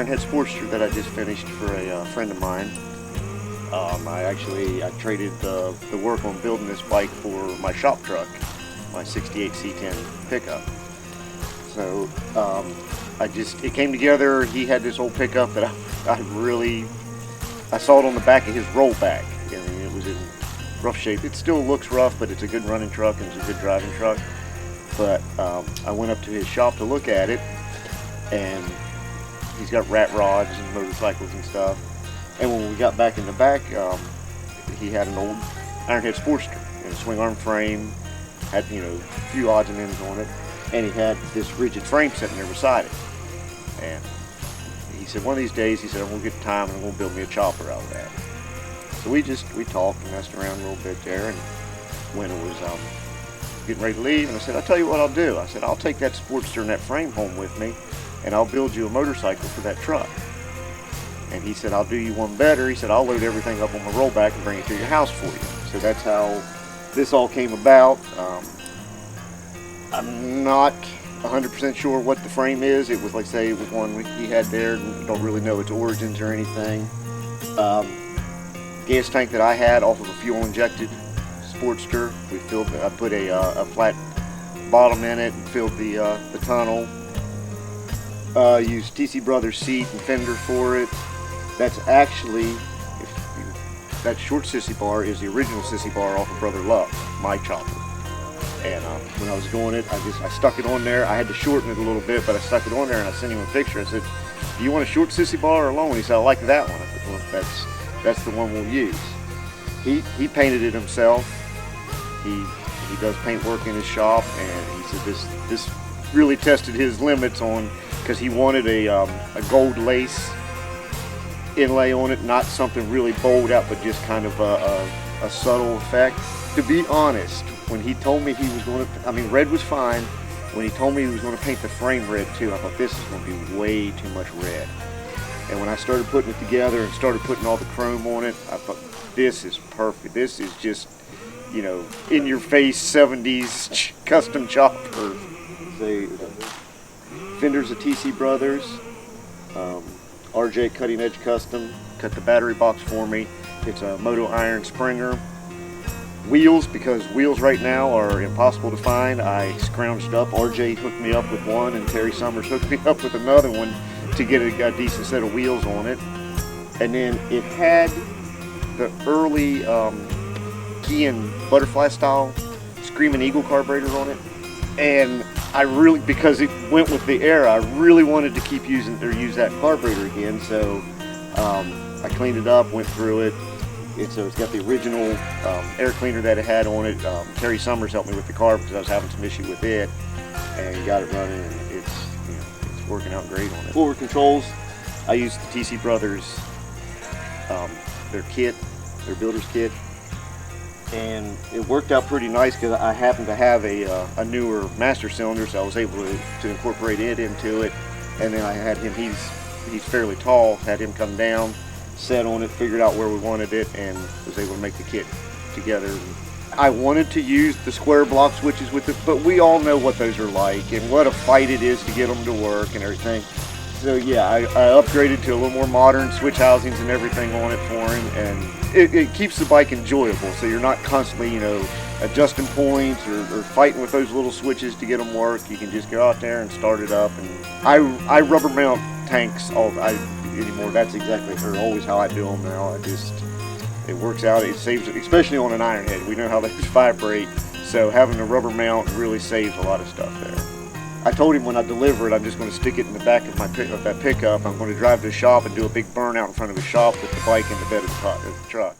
Ironhead Sportster that I just finished for a friend of mine. I traded the work on building this bike for my shop truck, my 68 C10 pickup. So it came together. He had this old pickup that I saw it on the back of his rollback. I mean, it was in rough shape. It still looks rough, but it's a good running truck and it's a good driving truck. But I went up to his shop to look at it, and he's got rat rods and motorcycles and stuff. And when we got back in the back, he had an old Ironhead Sportster and a swing arm frame, had a few odds and ends on it, and he had this rigid frame sitting there beside it. And he said, one of these days, he said, I'm gonna get time and I'm gonna build me a chopper out of that. So we talked and messed around a little bit there, and when it was getting ready to leave, and I said, I'll tell you what I'll do. I said, I'll take that Sportster and that frame home with me, and I'll build you a motorcycle for that truck. And he said, I'll do you one better. He said, I'll load everything up on my rollback and bring it to your house for you. So that's how this all came about. I'm not 100% sure what the frame is. It was, like say, it was one he had there. Don't really know its origins or anything. Gas tank that I had off of a fuel injected Sportster. I put a flat bottom in it and filled the tunnel. Used TC Brothers seat and fender for it. That's actually, that short sissy bar is the original sissy bar off of Brother Love, my chopper. And when I was going it, I stuck it on there. I had to shorten it a little bit, but I stuck it on there and I sent him a picture. I said, do you want a short sissy bar or a long one? He said, I like that one. I said, well, that's the one we'll use. He painted it himself. He does paint work in his shop, and he said this really tested his limits on, because he wanted a gold lace inlay on it, not something really bold out, but just kind of a subtle effect. To be honest, when he told me he was going to, red was fine. When he told me he was going to paint the frame red too, I thought this is going to be way too much red. And when I started putting it together and started putting all the chrome on it, I thought, this is perfect. This is just, in your face 70s custom chopper. Fenders of TC Brothers. RJ Cutting Edge Custom cut the battery box for me. It's a Moto Iron Springer. Wheels, because wheels right now are impossible to find, I scrounged up. RJ hooked me up with one, and Terry Summers hooked me up with another one to get a decent set of wheels on it. And then it had the early Kean Butterfly style Screaming Eagle carburetor on it. And I really, because it went with the era, I really wanted to keep use that carburetor again. So I cleaned it up, went through it. So it's got the original air cleaner that it had on it. Terry Summers helped me with the carb because I was having some issue with it, and got it running. And it's working out great on it. Forward controls, I used the TC Brothers, their builder's kit. And it worked out pretty nice because I happened to have a newer master cylinder, so I was able to incorporate it into it. And then I had him, he's fairly tall, had him come down, set on it, figured out where we wanted it, and was able to make the kit together. I wanted to use the square block switches with it, but we all know what those are like and what a fight it is to get them to work and everything. So yeah, I upgraded to a little more modern switch housings and everything on it for him, and it keeps the bike enjoyable, so you're not constantly, adjusting points or fighting with those little switches to get them work. You can just go out there and start it up. And I rubber mount tanks anymore. That's exactly always how I do them now. It works out. It saves, especially on an Ironhead. We know how those vibrate, so having a rubber mount really saves a lot of stuff there. I told him when I deliver it, I'm just going to stick it in the back of that pickup. I'm going to drive to the shop and do a big burnout in front of the shop with the bike in the bed of the truck.